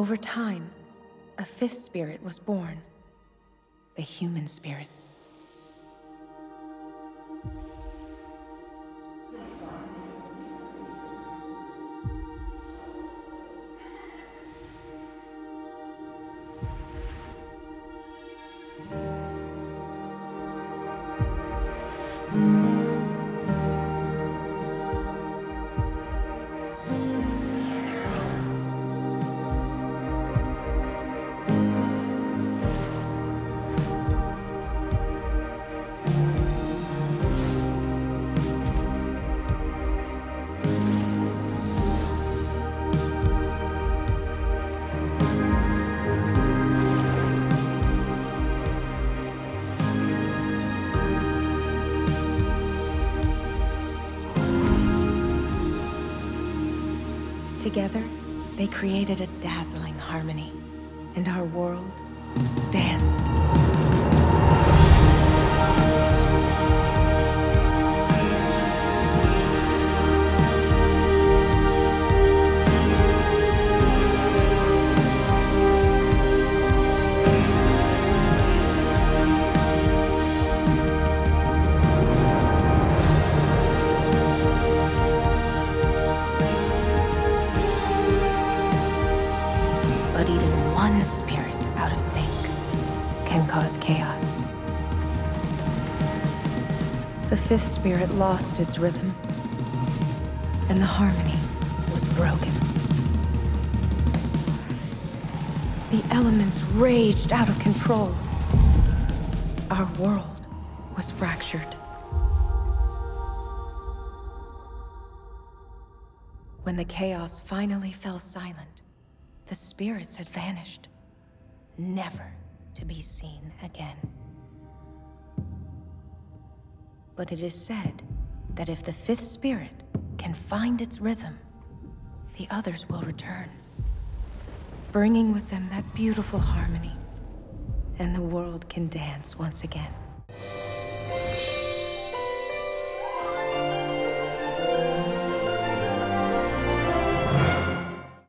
Over time, a fifth spirit was born. The human spirit. Together, they created a dazzling harmony, and our world danced. But even one spirit out of sync can cause chaos. The fifth spirit lost its rhythm, and the harmony was broken. The elements raged out of control. Our world was fractured. When the chaos finally fell silent, the spirits had vanished, never to be seen again. But it is said that if the fifth spirit can find its rhythm, the others will return, bringing with them that beautiful harmony, and the world can dance once again.